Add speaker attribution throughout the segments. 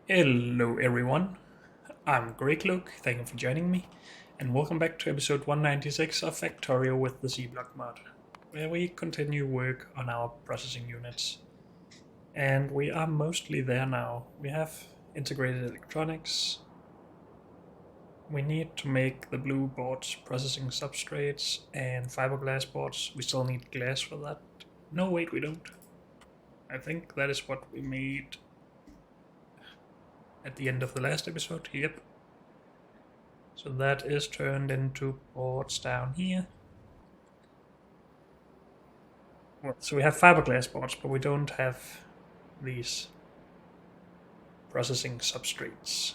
Speaker 1: Hello everyone, I'm Greg Luke, thank you for joining me, and welcome back to episode 196 of Factorio with the C-Block mod, where we continue work on our processing units. And we are mostly there now. We have integrated electronics. We need to make the blue boards processing substrates and fiberglass boards. We still need glass for that. No, wait, we don't. I think that is what we made at the end of the last episode. Yep. So that is turned into boards down here. Well, so we have fiberglass boards, but we don't have these processing substrates.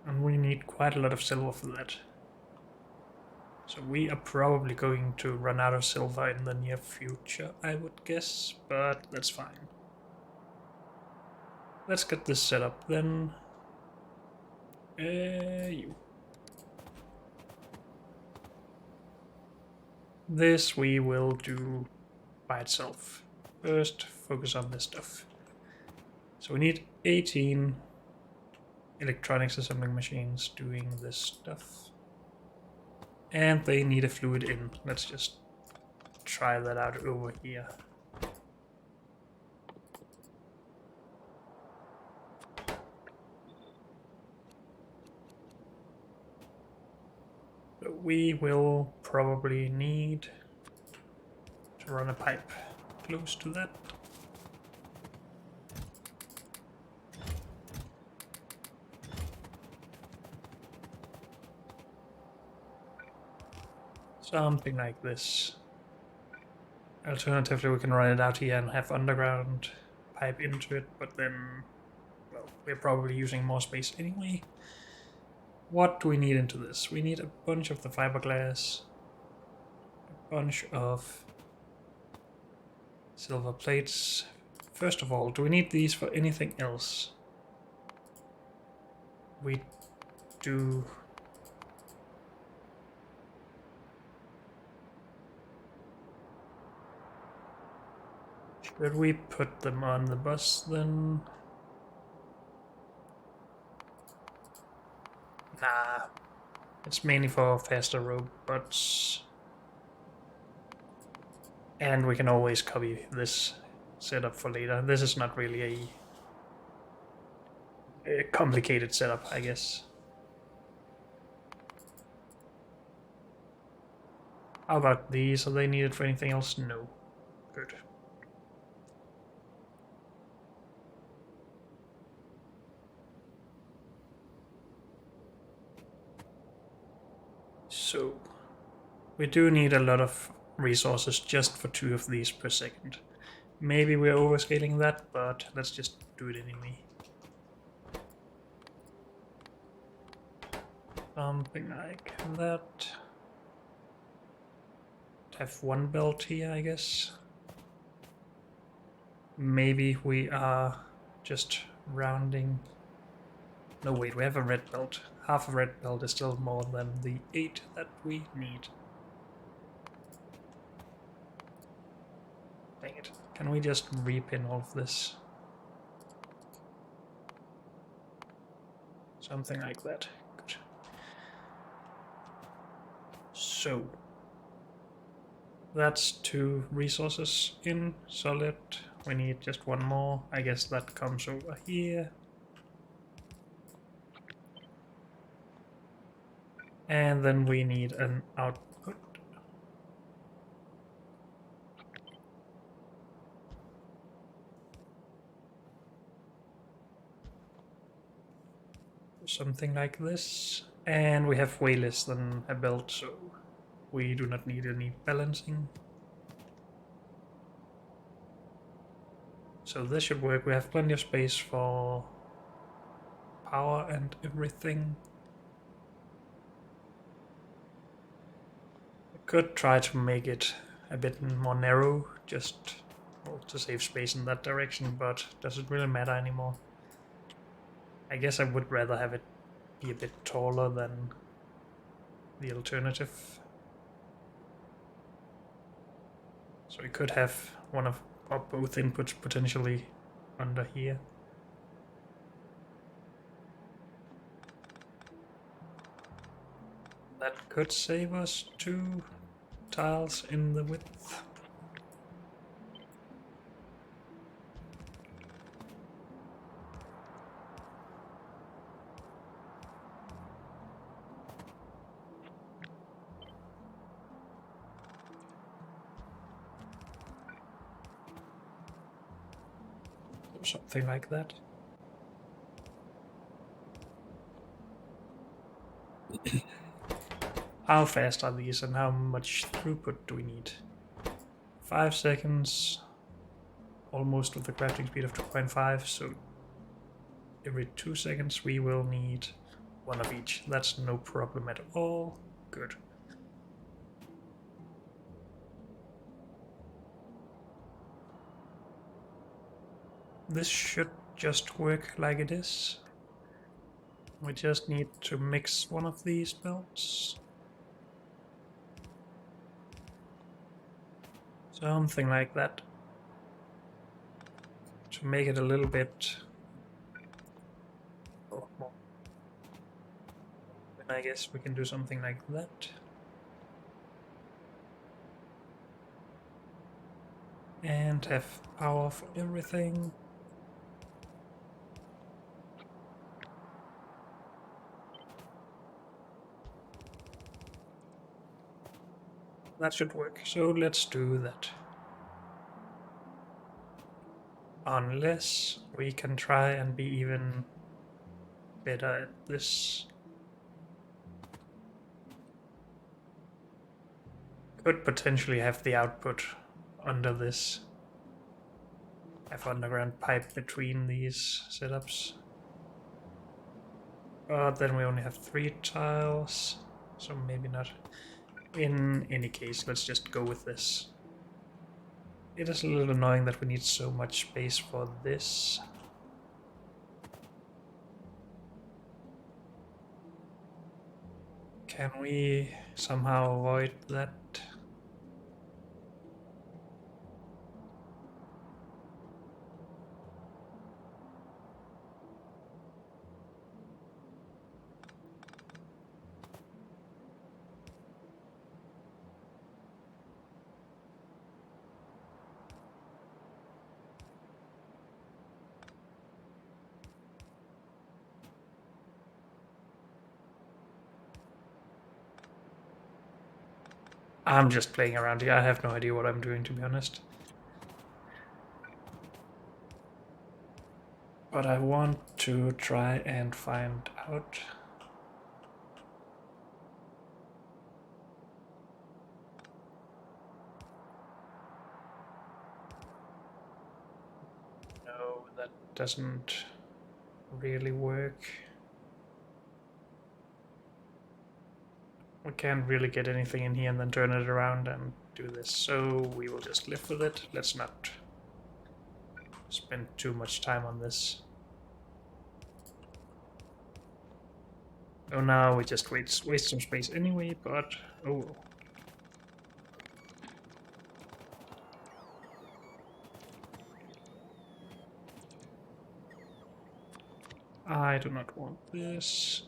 Speaker 1: And we need quite a lot of silver for that. So we are probably going to run out of silver in the near future, I would guess, but that's fine. Let's get this set up then. You. This we will do by itself. First, focus on this stuff. So we need 18 electronics assembling machines doing this stuff. And they need a fluid in. Let's just try that out over here. So we will probably need to run a pipe close to that. Something like this. Alternatively, we can run it out here and have underground pipe into it, but then, well, we're probably using more space anyway. What do we need into this? We need a bunch of the fiberglass, a bunch of silver plates. First of all, do we need these for anything else? We do. Should we put them on the bus then? Nah, it's mainly for faster robots. And we can always copy this setup for later. This is not really a complicated setup, I guess. How about these? Are they needed for anything else? No. Good. So, we do need a lot of resources just for 2 of these per second. Maybe we're overscaling that, but let's just do it anyway. Something like that. Have one belt here, I guess. Maybe we are just rounding. No, wait, we have a red belt. Half a red belt is still more than the 8 that we need. Dang it. Can we just repin all of this? Something like that. Good. So, that's 2 resources in solid. We need just one more. I guess that comes over here. And then we need an output. Something like this. And we have way less than a belt, so we do not need any balancing. So this should work. We have plenty of space for power and everything. I could try to make it a bit more narrow, just to save space in that direction, but does it really matter anymore? I guess I would rather have it be a bit taller than the alternative. So we could have one of or both inputs potentially under here. could save us 2 tiles in the width. Something like that. How fast are these and how much throughput do we need? 5 seconds, almost with the crafting speed of 2.5, so every 2 seconds we will need 1 of each. That's no problem at all. Good. This should just work like it is. We just need to mix one of these belts. Something like that. To make it a little bit more. Then I guess we can do something like that. And have power for everything. That should work, so let's do that. Unless we can try and be even better at this. Could potentially have the output under this. Have underground pipe between these setups. But then we only have 3 tiles, so maybe not. In any case, let's just go with this. It is a little annoying that we need so much space for this. Can we somehow avoid that? I'm just playing around here. I have no idea what I'm doing, to be honest. But I want to try and find out. No, that doesn't really work. We can't really get anything in here and then turn it around and do this, so we will just live with it. Let's not spend too much time on this. Oh, now we just waste some space anyway, but oh well. I do not want this.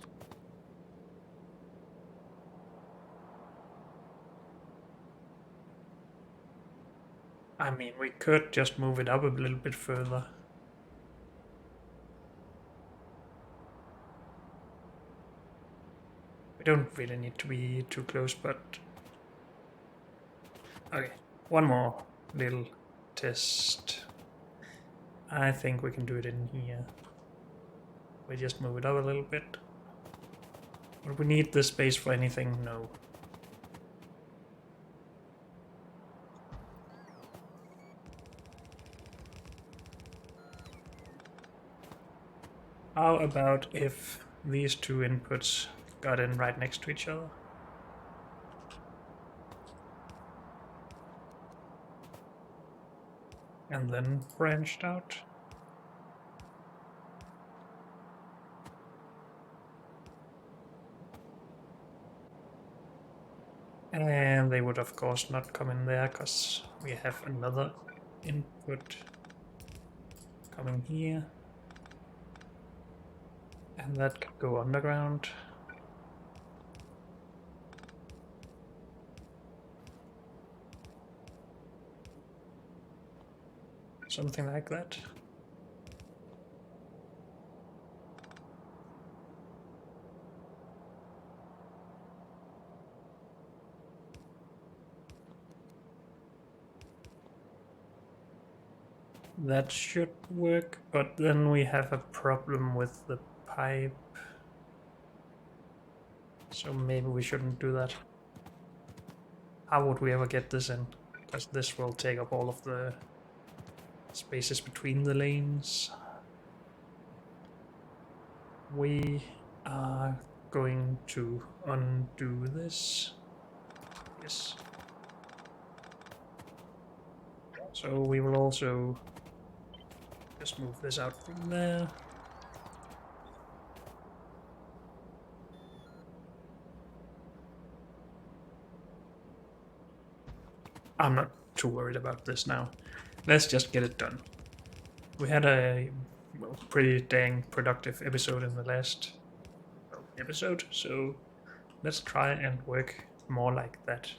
Speaker 1: I mean, we could just move it up a little bit further. We don't really need to be too close, but... Okay, one more little test. I think we can do it in here. We just move it up a little bit. Would we need this space for anything? No. How about if these 2 inputs got in right next to each other? And then branched out? And they would of course not come in there because we have another input coming here. And that could go underground. Something like that. That should work, but then we have a problem with the pipe. So maybe we shouldn't do that. How would we ever get this in? Because this will take up all of the spaces between the lanes. We are going to undo this. Yes. So we will also just move this out from there. I'm not too worried about this now. Let's just get it done. We had a pretty dang productive episode in the last episode, so let's try and work more like that.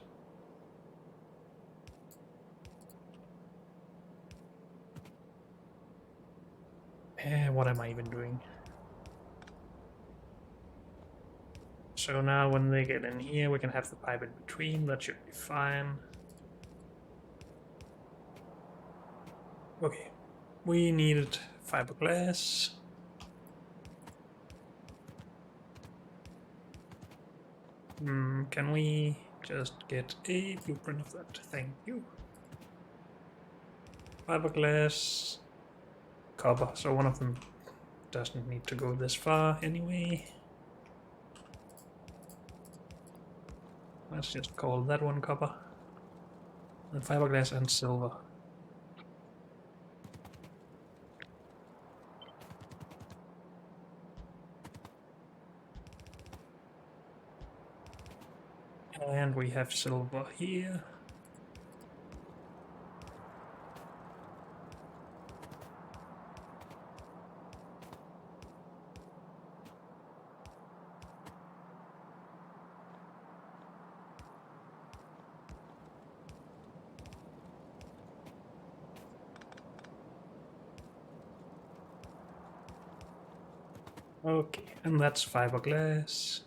Speaker 1: What am I even doing? So now when they get in here, we can have the pipe in between. That should be fine. Okay, we needed fiberglass. Can we just get a blueprint of that? Thank you. Fiberglass, copper. So one of them doesn't need to go this far anyway. Let's just call that one copper. Then fiberglass and silver. And we have silver here. Okay, and that's fiberglass.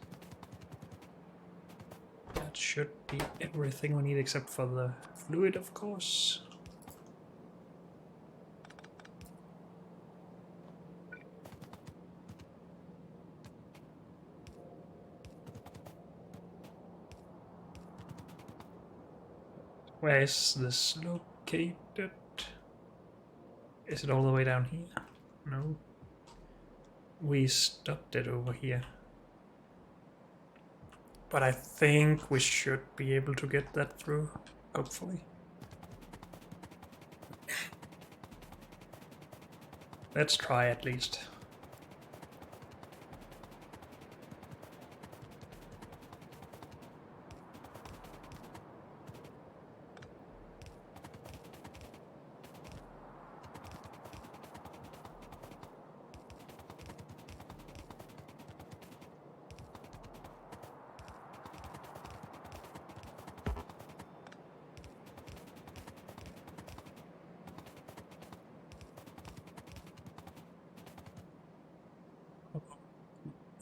Speaker 1: That should be everything we need except for the fluid, of course. Where is this located? Is it all the way down here? No. We stopped it over here. But I think we should be able to get that through, hopefully. Let's try at least.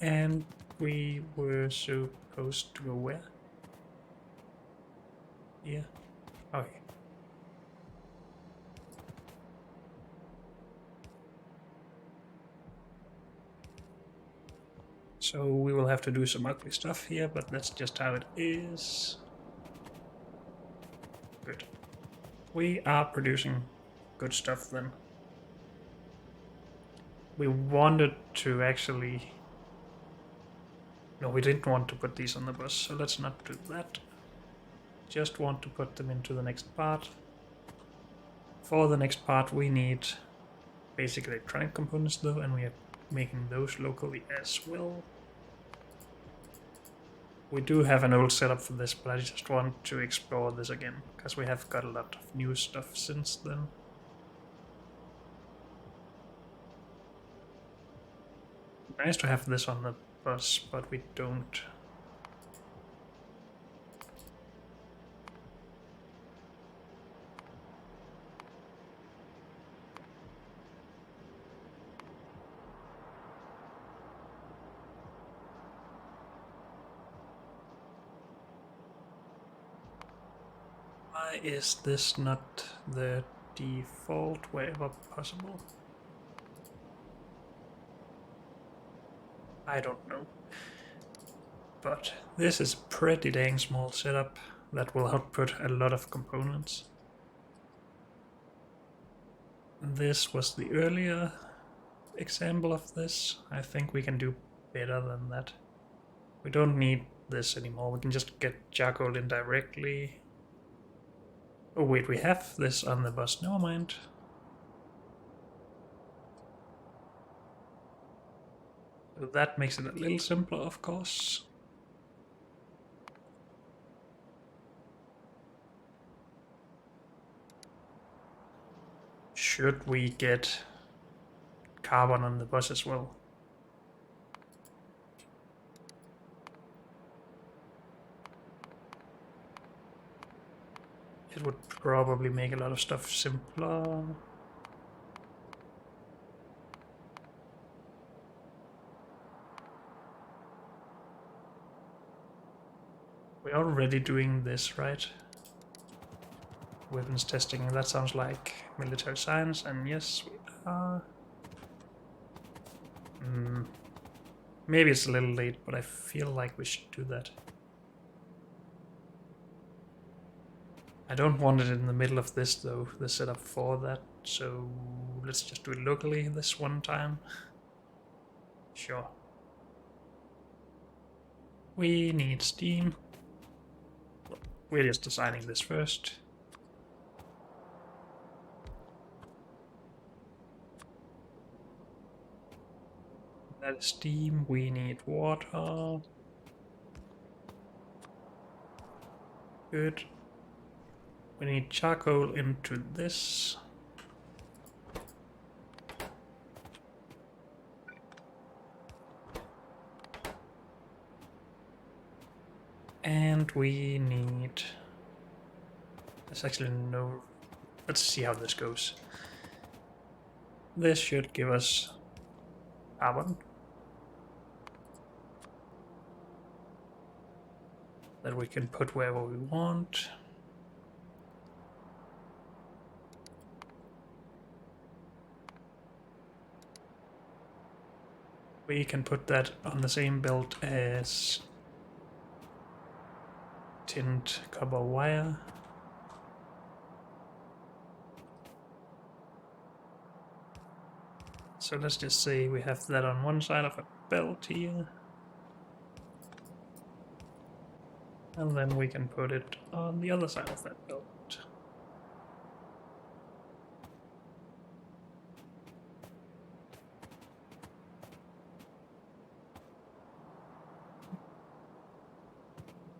Speaker 1: And we were supposed to go where? Yeah. Okay. So we will have to do some ugly stuff here, but that's just how it is. Good. We are producing good stuff then. We wanted to actually... No, we didn't want to put these on the bus, so let's not do that. Just want to put them into the next part. For the next part we need basic electronic components though, and we are making those locally as well. We do have an old setup for this, but I just want to explore this again, because we have got a lot of new stuff since then. Nice to have this on the bus, but we don't. Why is this not the default wherever possible? I don't know. But this is a pretty dang small setup that will output a lot of components. This was the earlier example of this. I think we can do better than that. We don't need this anymore. We can just get charcoal in directly. Oh wait, we have this on the bus. Never mind. So that makes it a little simpler, of course. Should we get carbon on the bus as well? It would probably make a lot of stuff simpler. We're already doing this, right? Weapons testing, that sounds like military science, and yes, we are. Maybe it's a little late, but I feel like we should do that. I don't want it in the middle of this though, the setup for that, so let's just do it locally this one time. Sure. We need steam. We're just designing this first. That is steam, we need water. Good. We need charcoal into this. And we need... There's actually no... Let's see how this goes. This should give us carbon. That we can put wherever we want. We can put that on the same belt as tinned copper wire. So let's just say we have that on one side of a belt here. And then we can put it on the other side of that belt.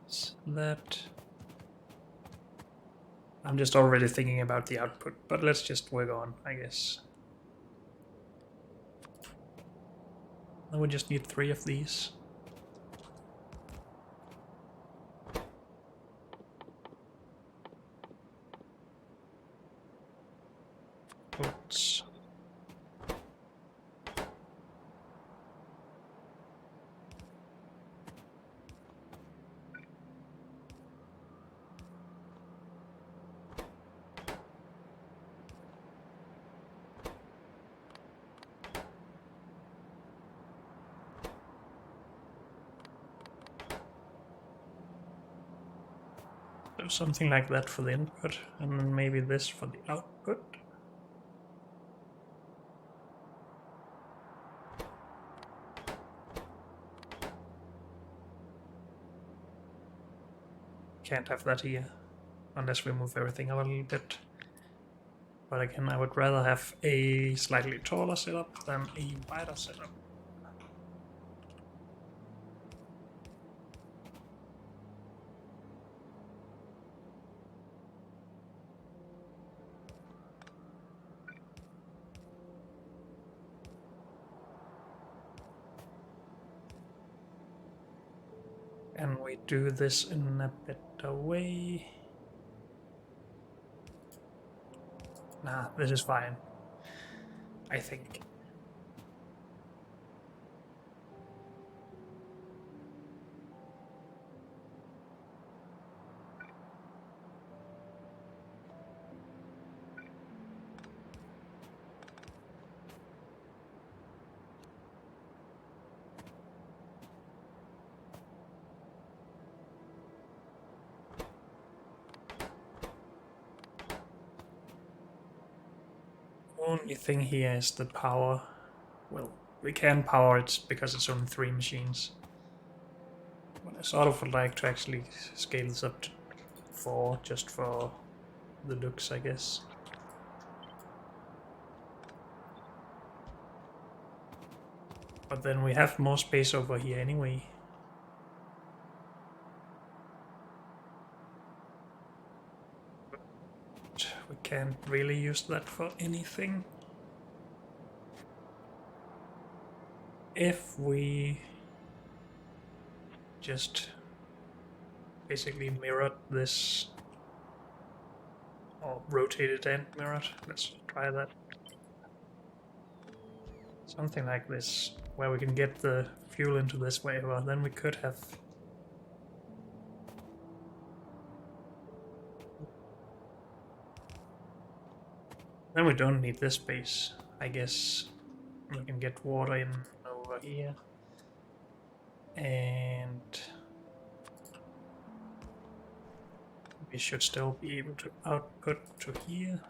Speaker 1: So that... I'm just already thinking about the output, but let's just work on, I guess. Then we just need 3 of these. Oops. So something like that for the input, and then maybe this for the output. Can't have that here, unless we move everything up a little bit. But again, I would rather have a slightly taller setup than a wider setup. Can we do this in a better way? Nah, this is fine, I think. only thing here is the power. Well, we can power it because it's only 3 machines. But I sort of would like to actually scale this up to 4 just for the looks, I guess. But then we have more space over here anyway. But we can't really use that for anything. If we just basically mirrored this, or rotated and mirrored, let's try that. Something like this, where we can get the fuel into this way, well, then we could have... Then we don't need this space, I guess. We can get water in over here. And we should still be able to output to here.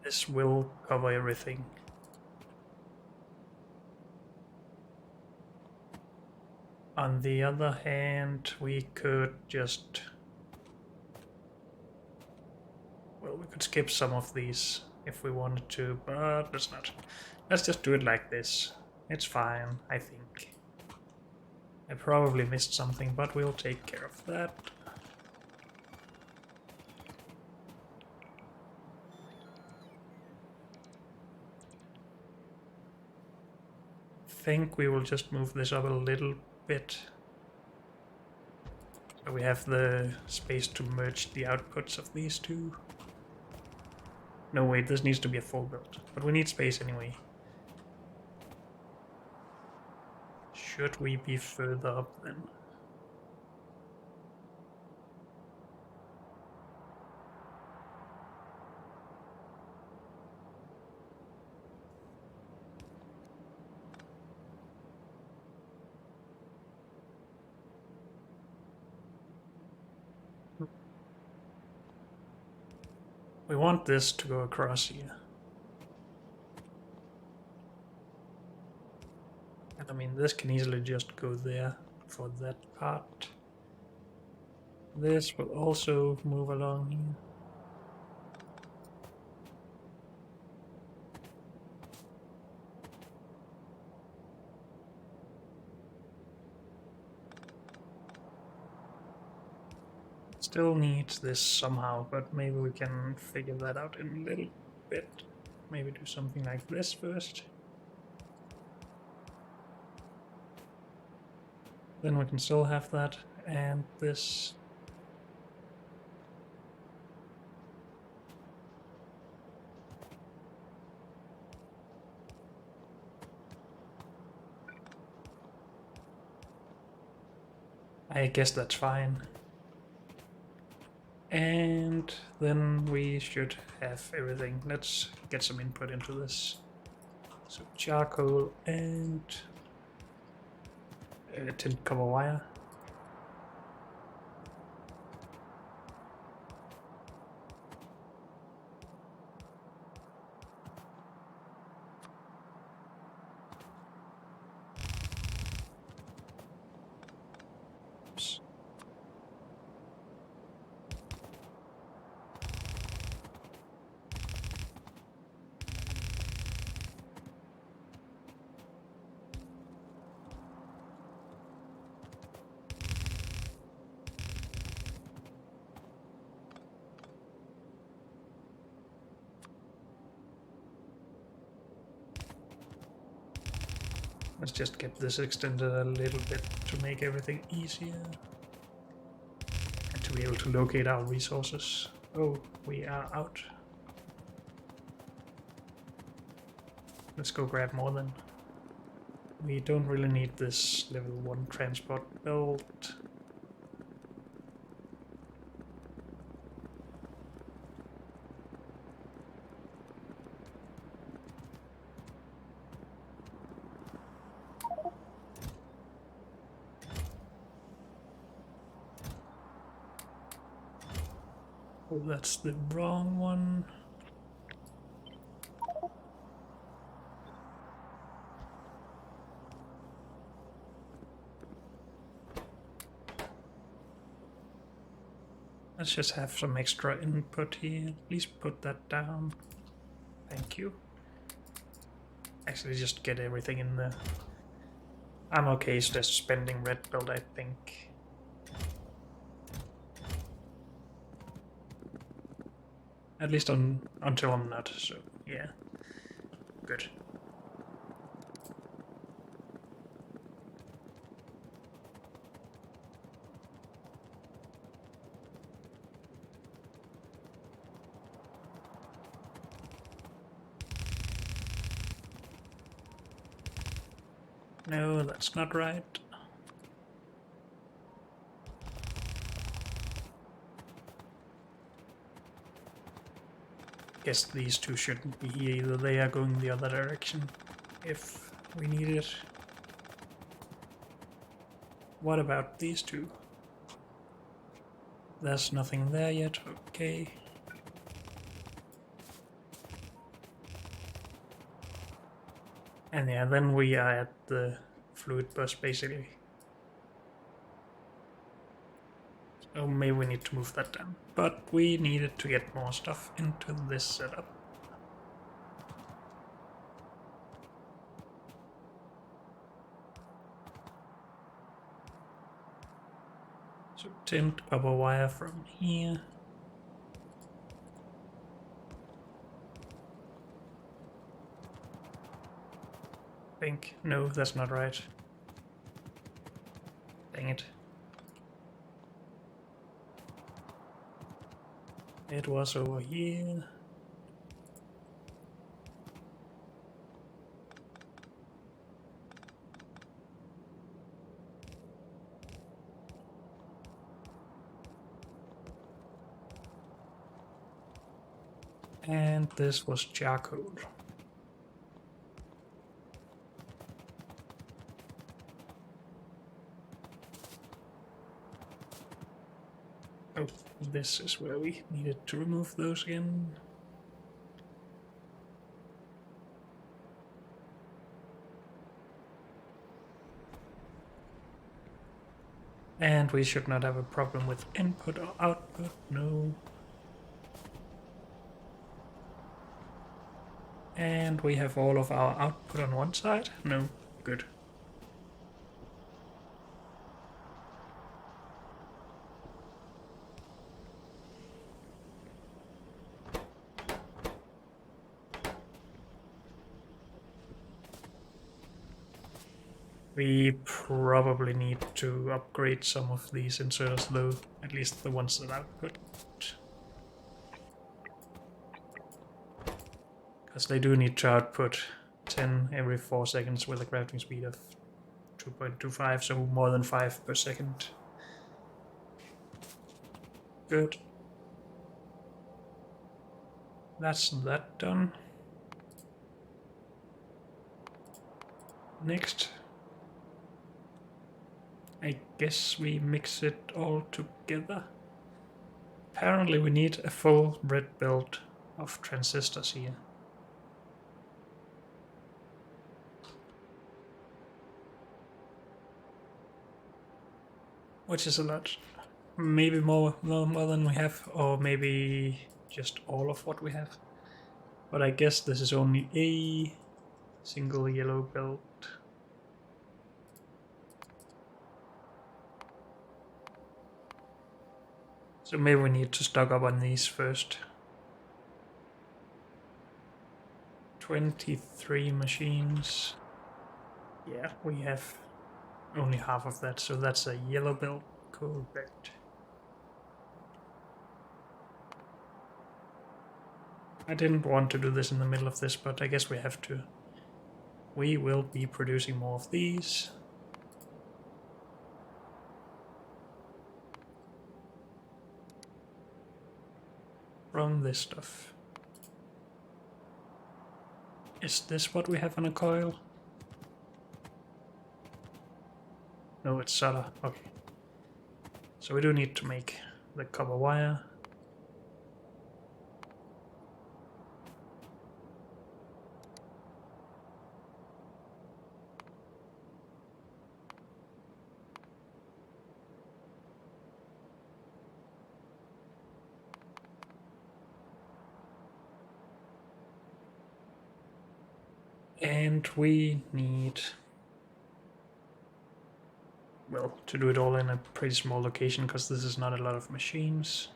Speaker 1: This will cover everything. On the other hand, we could just... Well, we could skip some of these if we wanted to, but let's not. Let's just do it like this. It's fine, I think. I probably missed something, but we'll take care of that. I think we will just move this up a little bit. So we have the space to merge the outputs of these two. No, wait, this needs to be a full build, but we need space anyway. Should we be further up then? We want this to go across here. And I mean, this can easily just go there for that part. This will also move along here. Still needs this somehow, but maybe we can figure that out in a little bit. Maybe do something like this first. Then we can still have that, and this. I guess that's fine. And then we should have everything. Let's get some input into this. So charcoal and tin copper wire. Oops. Let's just get this extended a little bit to make everything easier. And to be able to locate our resources. Oh, we are out. Let's go grab more then. We don't really need this level 1 transport belt. Oh, that's the wrong one. Let's just have some extra input here. Please put that down. Thank you. Actually, just get everything in there. I'm okay just spending red belt, I think. At least until I'm not, so yeah. Good. No, that's not right. Guess these two shouldn't be here either. They are going the other direction if we need it. What about these two? There's nothing there yet, okay. And yeah, then we are at the fluid bus basically. So maybe we need to move that down. But we needed to get more stuff into this setup. So tinned copper wire from here. Think. No, that's not right. Dang it. It was over here. And this was charcoal. Oh, this is where we needed to remove those again. And we should not have a problem with input or output, no. And we have all of our output on one side? No, good. We probably need to upgrade some of these inserters though, at least the ones that output. Because they do need to output 10 every 4 seconds with a crafting speed of 2.25, so more than 5 per second. Good. That's that done. Next. I guess we mix it all together. Apparently we need a full red belt of transistors here. Which is a lot. Maybe more than we have, or maybe just all of what we have. But I guess this is only a single yellow belt. So maybe we need to stock up on these first. 23 machines. Yeah, we have only half of that, so that's a yellow belt. Correct. I didn't want to do this in the middle of this, but I guess we have to. We will be producing more of these. From this stuff. Is this what we have on a coil? No, it's solder. Okay. So we do need to make the copper wire. And we need, well, to do it all in a pretty small location because this is not a lot of machines.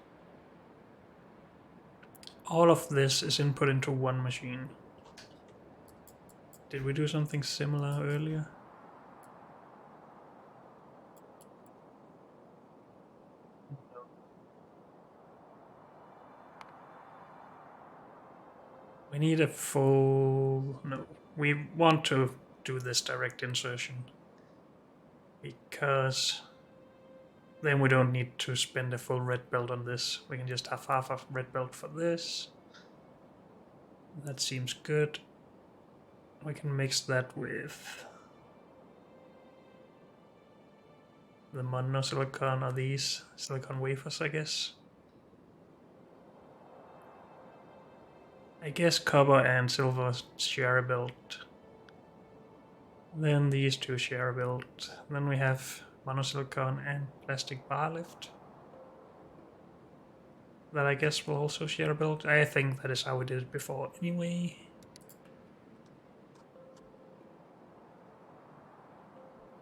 Speaker 1: All of this is input into one machine. Did we do something similar earlier? We need a full... No, we want to do this direct insertion because then we don't need to spend a full red belt on this. We can just have half a red belt for this. That seems good. We can mix that with the monosilicon or these silicon wafers, I guess. I guess copper and silver share a belt. Then these two share a belt. Then we have monosilicon and plastic bar lift. That I guess will also share a belt. I think that is how we did it before anyway.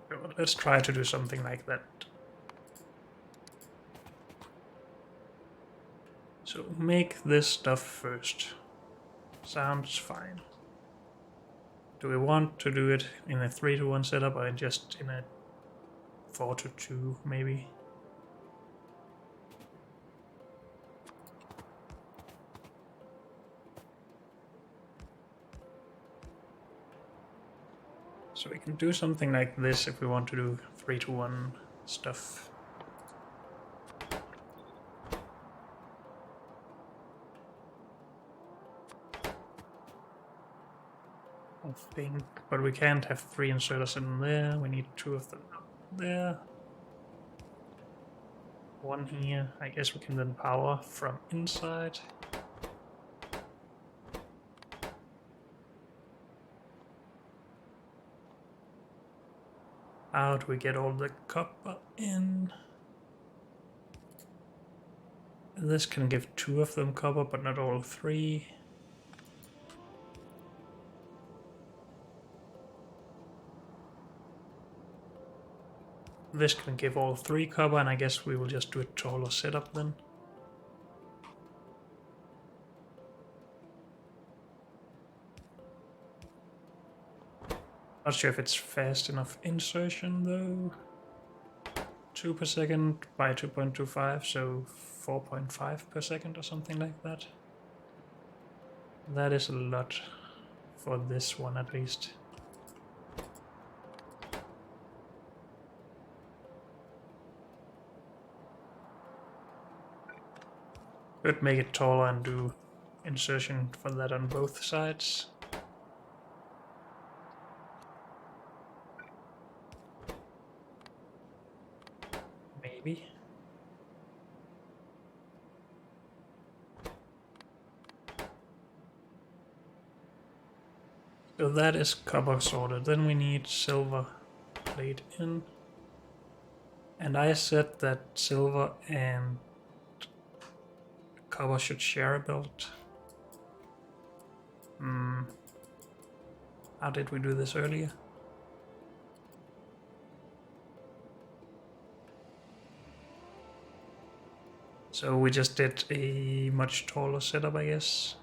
Speaker 1: So let's try to do something like that. So make this stuff first. Sounds fine. Do we want to do it in a 3-to-1 setup or just in a 4-to-2 maybe? So we can do something like this if we want to do 3-to-1 stuff. I think, but we can't have 3 inserters in there. We need 2 of them up there. 1 here. I guess we can then power from inside. How do we get all the copper in? This can give 2 of them copper, but not all 3. This can give all 3 copper, and I guess we will just do a taller setup then. Not sure if it's fast enough insertion though. 2 per second by 2.25, so 4.5 per second or something like that. That is a lot for this one at least. Could make it taller and do insertion for that on both sides. Maybe. So that is copper sorted. Then we need silver plate in. And I said that silver and copper should share a belt. How did we do this earlier? So we just did a much taller setup, I guess.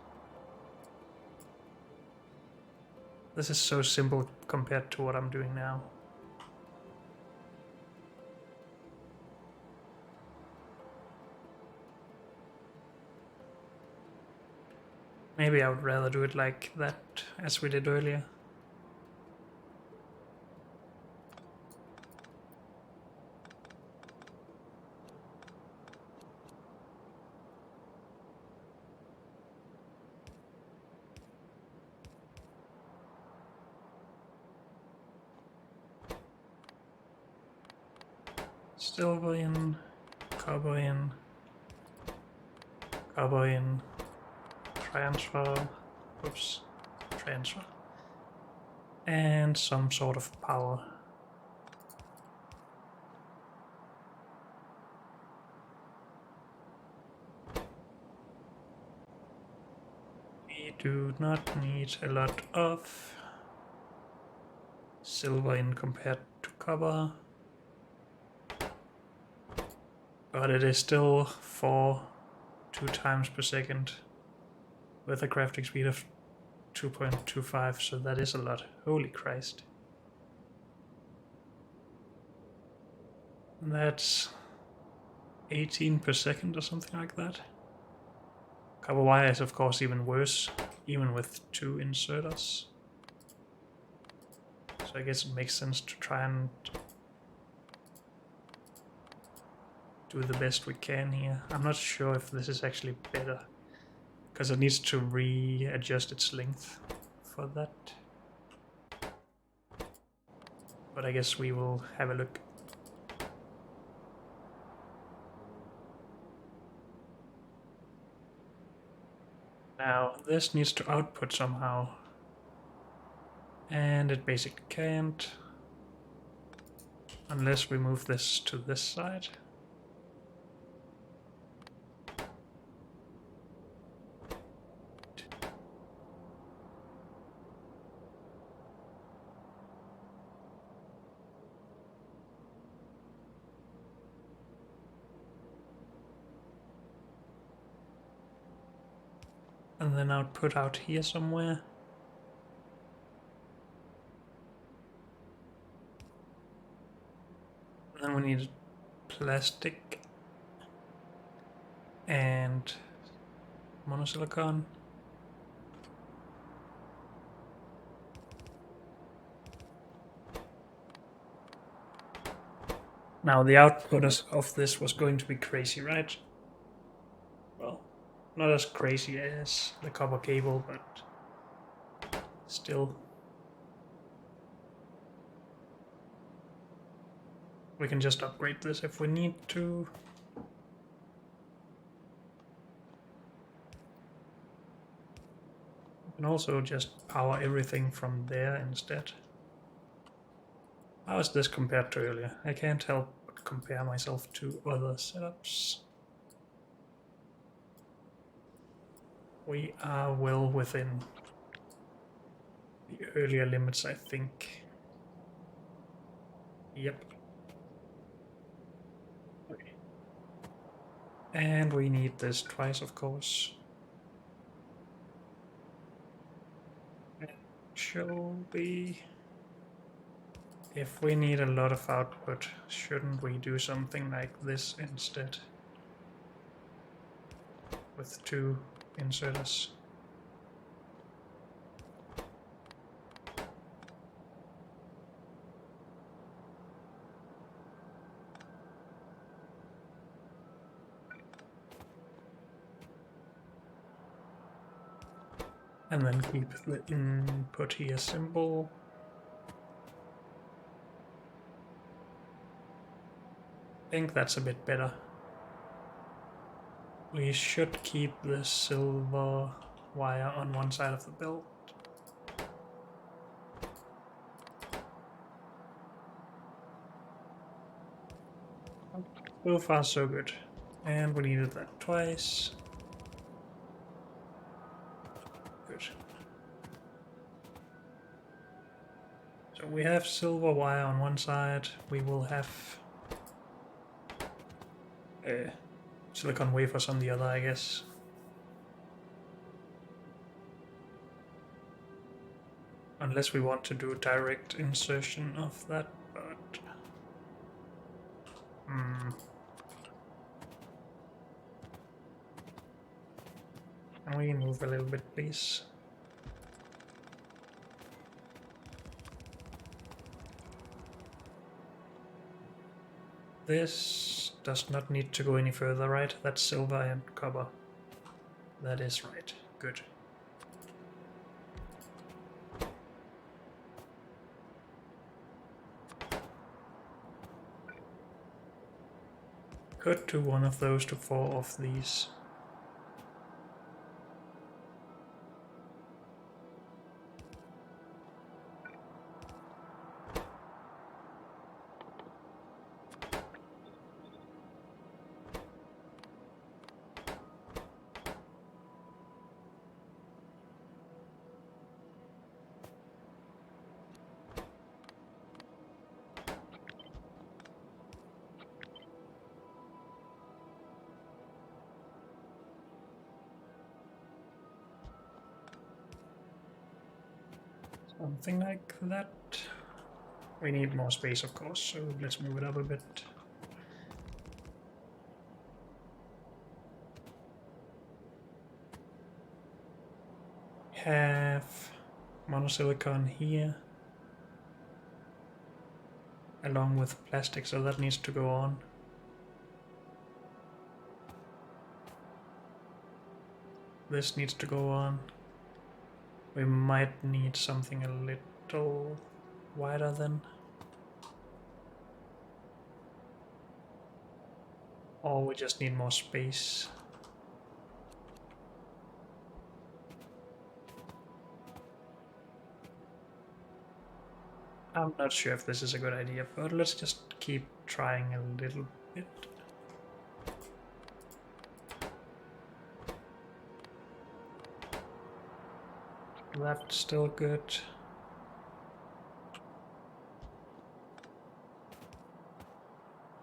Speaker 1: This is so simple compared to what I'm doing now. Maybe I would rather do it like that, as we did earlier. Silver in, copper in, copper in, transfer, oops, transfer, and some sort of power. We do not need a lot of silver in compared to copper. But it is still 2 times per second with a crafting speed of 2.25, so that is a lot. Holy Christ. That's 18 per second or something like that. Copper wire is of course even worse, even with 2 inserters. So I guess it makes sense to try and do the best we can here. I'm not sure if this is actually better, because it needs to readjust its length for that. But I guess we will have a look. Now this needs to output somehow, and it basically can't unless we move this to this side. And then output out here somewhere. And then we need plastic and monosilicon. Now the output of this was going to be crazy, right? Well, not as crazy as the copper cable, but still. We can just upgrade this if we need to. We can also just power everything from there instead. How is this compared to earlier? I can't help but compare myself to other setups. We are well within the earlier limits, I think. Yep. Okay. And we need this twice, of course. Shall we... If we need a lot of output, shouldn't we do something like this instead? With 2 inserters. And then keep the input here simple. I think that's a bit better. We should keep the silver wire on one side of the belt. So far so good. And we needed that twice. Good. So we have silver wire on one side. We will have silicon wafers on the other, I guess. Unless we want to do direct insertion of that, but... Can we move a little bit, please? This does not need to go any further, right? That's silver and copper. That is right. Good. Could do one of those to 4 of these. Something like that. We need more space, of course, so let's move it up a bit. Have monosilicon here along with plastic, so that needs to go on. This needs to go on. We might need something a little wider then. Or we just need more space. I'm not sure if this is a good idea, but let's just keep trying a little bit. That's still good.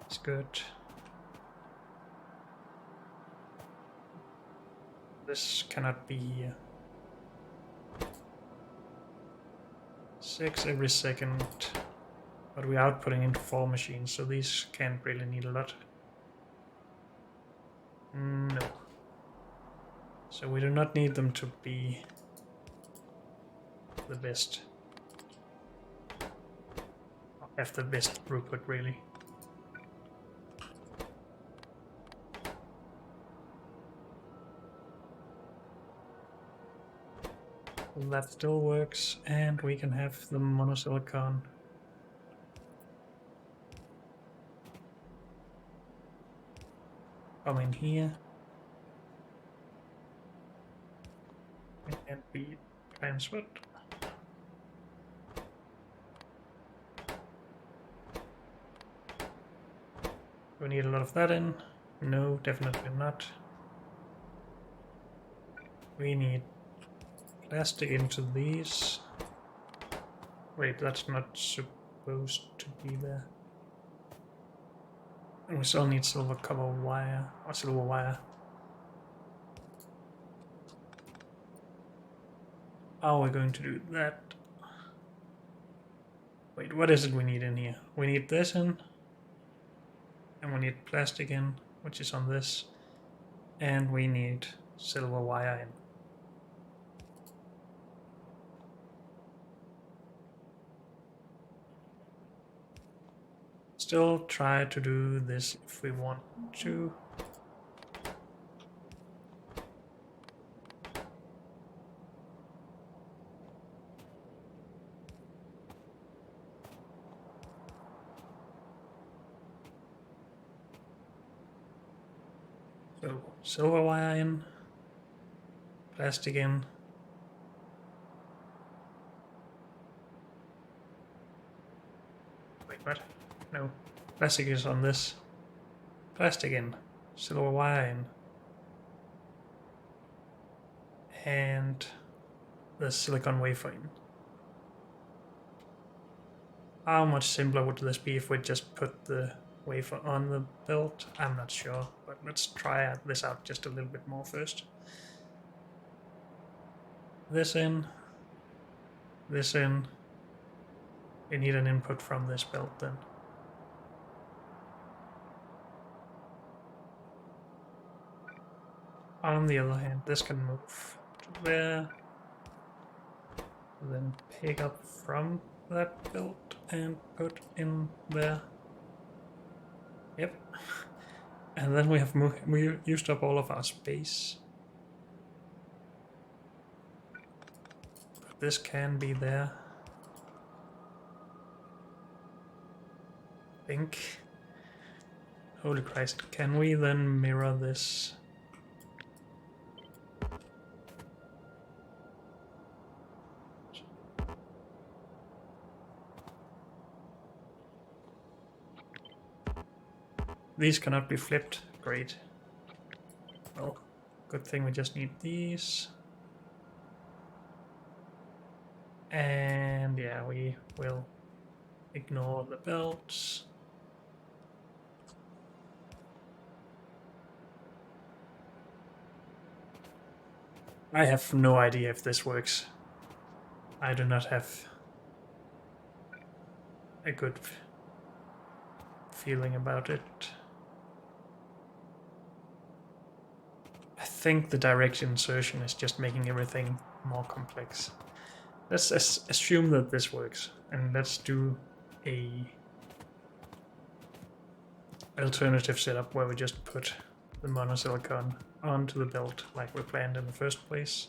Speaker 1: It's good. This cannot be here. 6 every second, but we're outputting into 4 machines, so these can't really need a lot. No. So we do not need them to be the best. Have the best throughput, really. That still works, and we can have the monosilicon. Come in here. And be transferred. We need a lot of that in. No, definitely not. We need plastic into these. Wait, that's not supposed to be there. And we still need silver copper wire, or silver wire. How are we going to do that? Wait, what is it we need in here? We need this in. And we need plastic in, which is on this. And we need silver wire in. Still try to do this if we want to. So silver wire in, plastic in. Wait, what? No, plastic is on this. Plastic in, silver wire in. And the silicon wafer in. How much simpler would this be if we just put the wafer on the belt? I'm not sure, but let's try this out just a little bit more first. This in. This in. We need an input from this belt then. On the other hand, this can move to there. Then pick up from that belt and put in there. Yep. And then we have used up all of our space. But this can be there. I think. Holy Christ, can we then mirror this? These cannot be flipped. Great. Well, good thing we just need these. And yeah, we will ignore the belts. I have no idea if this works. I do not have a good feeling about it. I think the direct insertion is just making everything more complex. Let's assume that this works, and let's do a alternative setup where we just put the monosilicon onto the belt like we planned in the first place.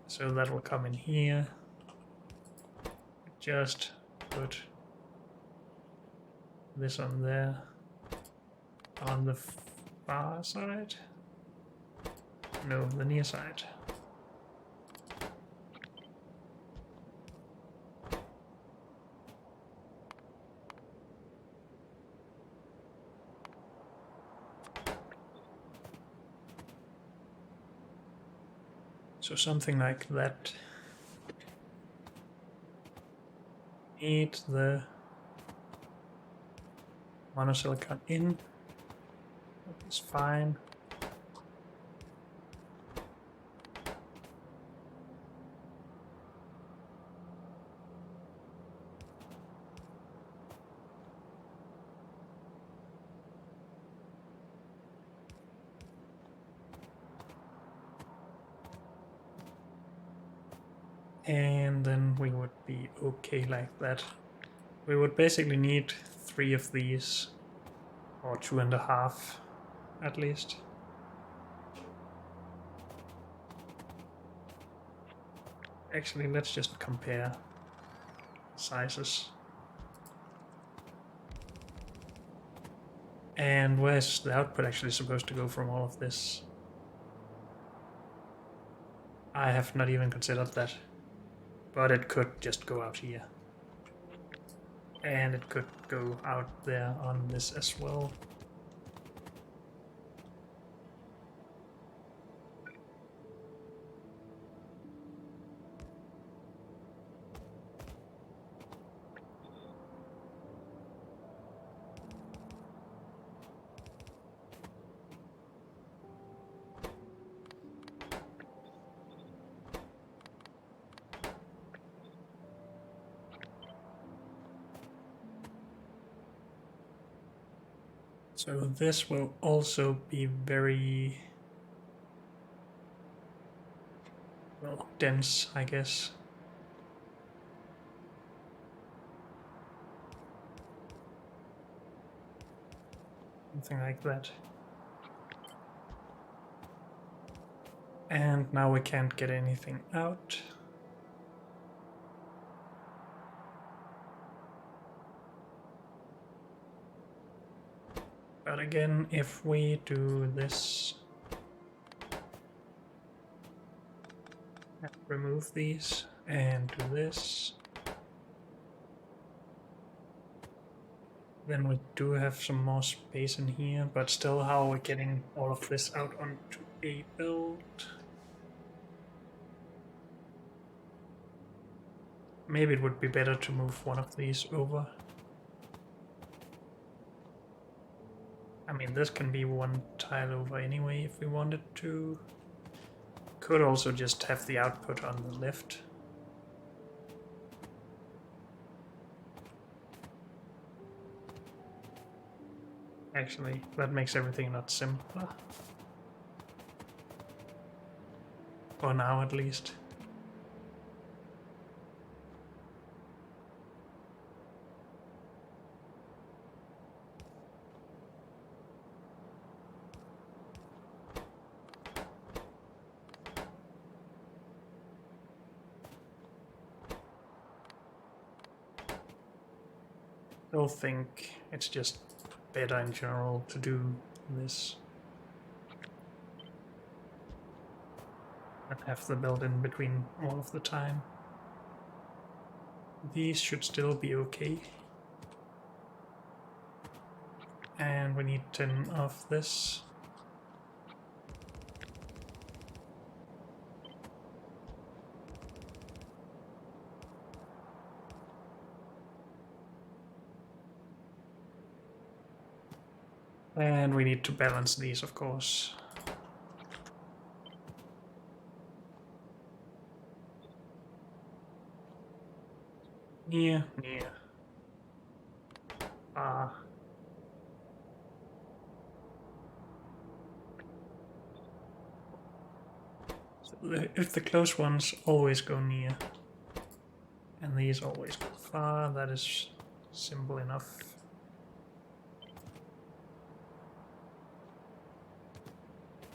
Speaker 1: So that will come in here. Just put this on there. On the far side? No, the near side. So something like that. Need the monosilicon in. That's fine. And then we would be okay like that. We would basically need 3 of these, or 2.5 at least. Actually, let's just compare sizes. And where's the output actually supposed to go from all of this? I have not even considered that. But it could just go out here. And it could go out there on this as well. So this will also be very, well, dense, I guess. Something like that. And now we can't get anything out. But again, if we do this, remove these and do this, then we do have some more space in here, but still, how are we getting all of this out onto a belt? Maybe it would be better to move one of these over. I mean, this can be one tile over anyway if we wanted to. Could also just have the output on the left. Actually, that makes everything a lot simpler. For now, at least. I think it's just better in general to do this. And have the build in between all of the time. These should still be okay. And we need 10 of this. And we need to balance these, of course. Near. Ah. So if the close ones always go near, and these always go far, that is simple enough.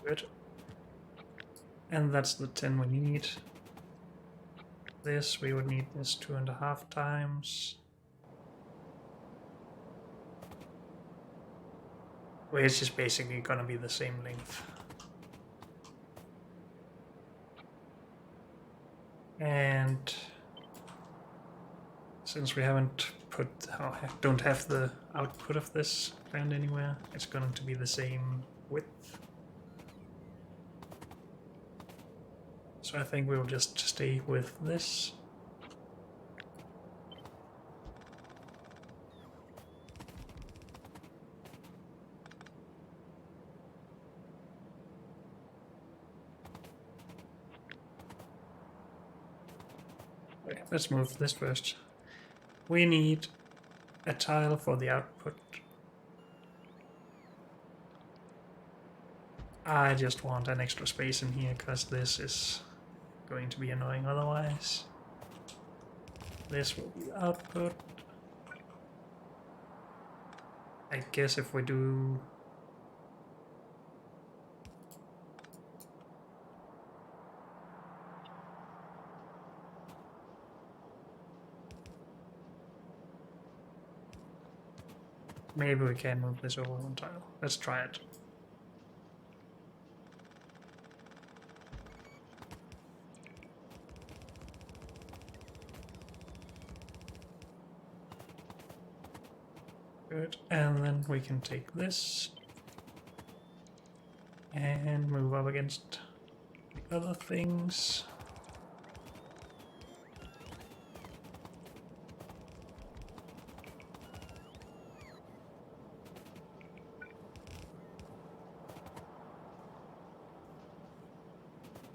Speaker 1: Good. And that's the 10 we need. This, we would need this 2.5 times. Which is basically gonna be the same length. And since we haven't put, don't have the output of this planned anywhere, it's going to be the same width. So I think we'll just stay with this. Wait, let's move this first. We need a tile for the output. I just want an extra space in here because this is going to be annoying otherwise. This will be output. I guess if we do maybe we can move this over one tile. Let's try it. Good, and then we can take this and move up against the other things.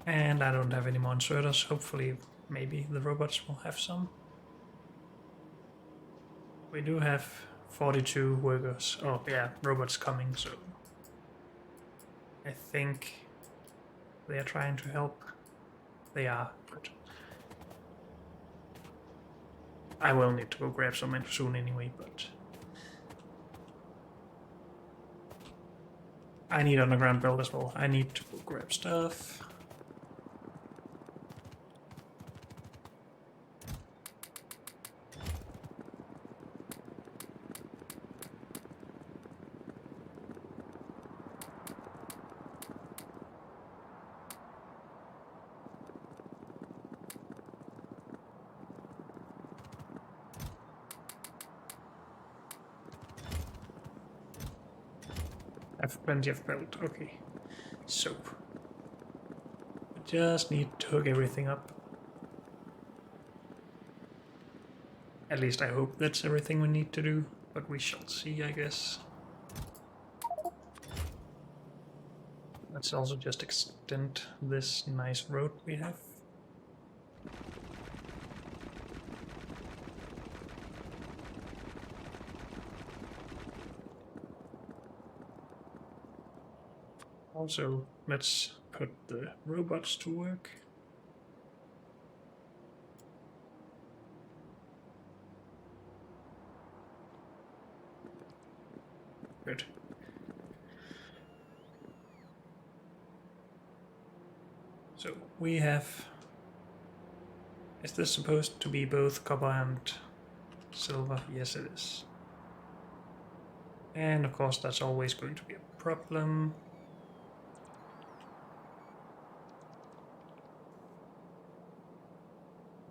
Speaker 1: And I don't have any more inserters. Hopefully, maybe the robots will have some. We do have 42 workers. Oh yeah, robots coming, so I think they are trying to help. They are, but I will need to go grab some soon anyway, but I need underground build as well. I need to go grab stuff. I have plenty of belt. Okay, so I just need to hook everything up. At least I hope that's everything we need to do, but we shall see, I guess. Let's also just extend this nice road we have. Also, let's put the robots to work. Good. So we have... Is this supposed to be both copper and silver? Yes, it is. And of course that's always going to be a problem.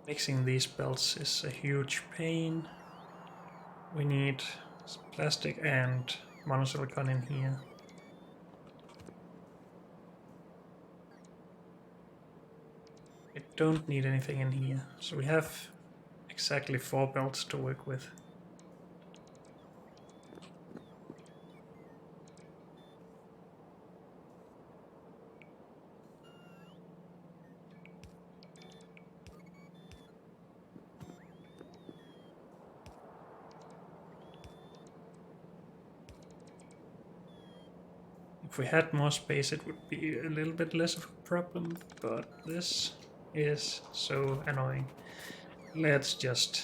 Speaker 1: Mixing these belts is a huge pain. We need some plastic and monosilicon in here. I don't need anything in here, so we have exactly 4 belts to work with. If we had more space, it would be a little bit less of a problem, but this is so annoying. Let's just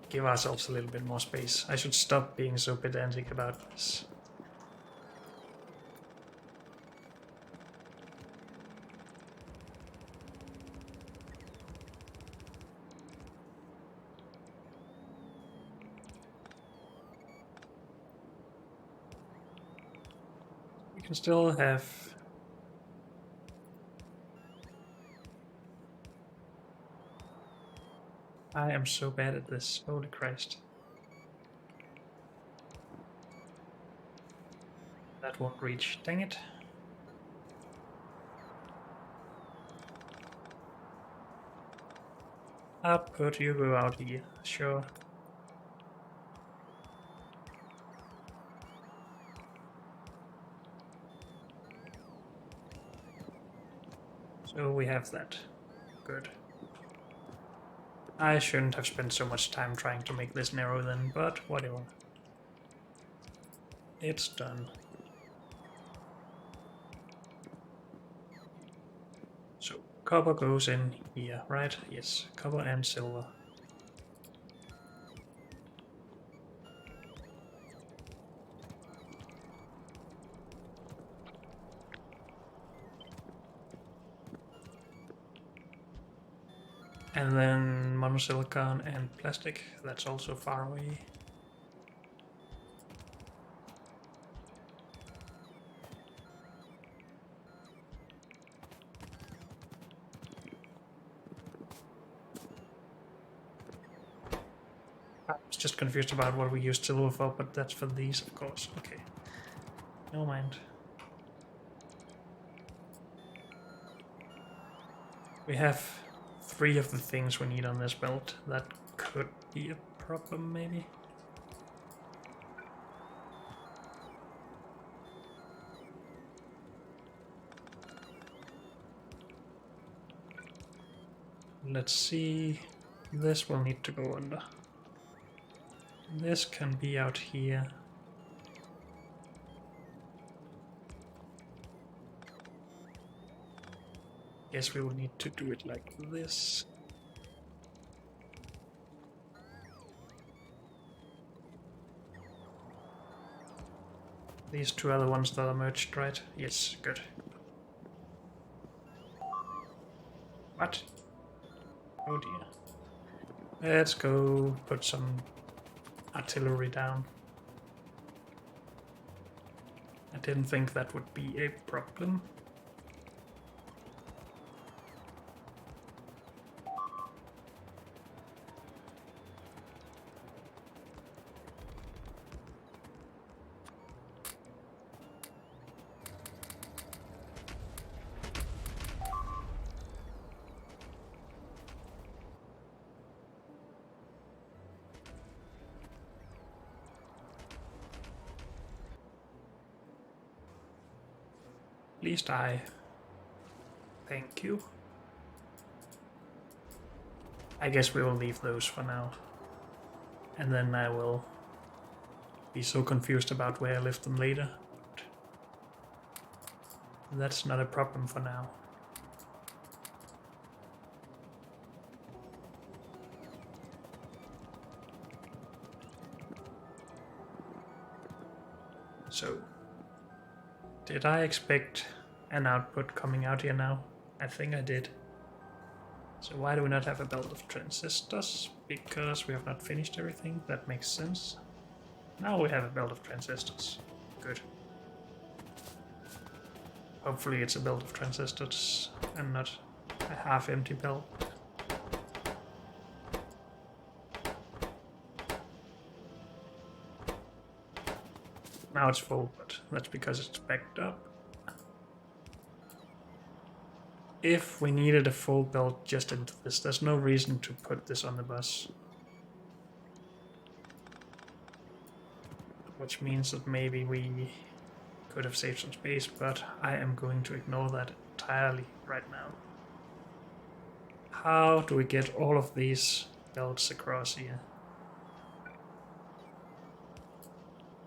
Speaker 1: give ourselves a little bit more space. I should stop being so pedantic about this. We can still have... I am so bad at this, holy Christ. That won't reach, dang it. I'll put you go out here, sure. So we have that. Good. I shouldn't have spent so much time trying to make this narrow then, but whatever. It's done. So copper goes in here, right? Yes, copper and silver. And then monosilicon and plastic, that's also far away. I was just confused about what we used silver for, but that's for these, of course. Okay. No mind. We have 3 of the things we need on this belt. That could be a problem, maybe. Let's see. This will need to go under. This can be out here. Guess we will need to do it like this. These 2 are the ones that are merged, right? Yes, good. What? Oh dear. Let's go put some artillery down. I didn't think that would be a problem. Please die. Thank you. I guess we will leave those for now. And then I will be so confused about where I left them later. That's not a problem for now. So, did I expect an output coming out here now? I think I did. So why do we not have a belt of transistors? Because we have not finished everything. That makes sense. Now we have a belt of transistors. Good. Hopefully it's a belt of transistors and not a half-empty belt. Now it's full, but that's because it's backed up. If we needed a full belt just into this, there's no reason to put this on the bus. Which means that maybe we could have saved some space, but I am going to ignore that entirely right now. How do we get all of these belts across here?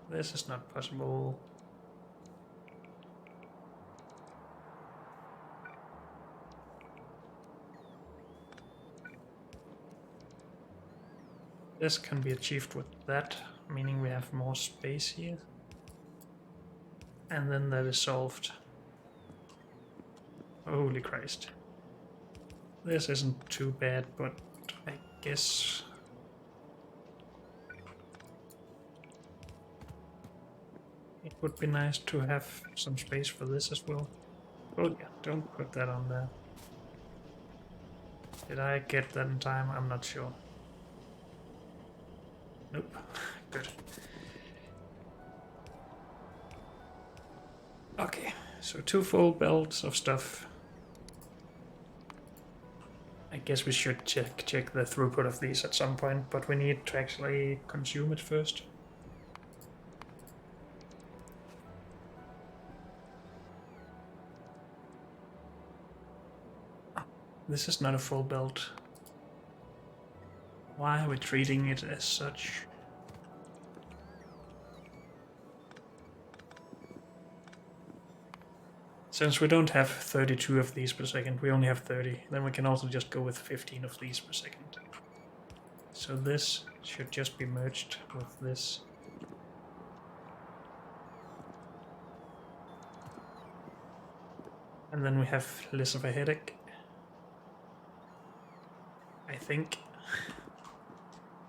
Speaker 1: This is not possible. This can be achieved with that, meaning we have more space here. And then that is solved. Holy Christ. This isn't too bad, but I guess... it would be nice to have some space for this as well. Oh yeah, don't put that on there. Did I get that in time? I'm not sure. Nope. Good. Okay, so 2 full belts of stuff. I guess we should check the throughput of these at some point, but we need to actually consume it first. This is not a full belt. Why are we treating it as such? Since we don't have 32 of these per second, we only have 30, then we can also just go with 15 of these per second. So this should just be merged with this. And then we have less of a headache. I think.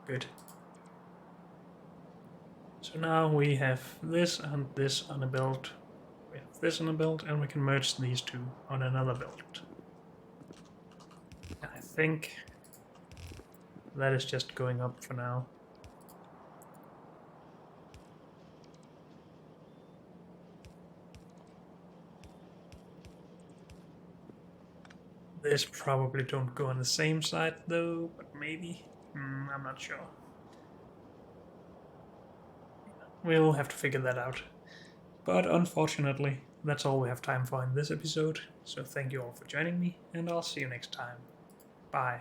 Speaker 1: Good. So now we have this and this on a belt. We have this on a belt, and we can merge these two on another belt. I think that is just going up for now. This probably don't go on the same side though, but maybe. I'm not sure. We'll have to figure that out. But unfortunately, that's all we have time for in this episode, so thank you all for joining me, and I'll see you next time. Bye.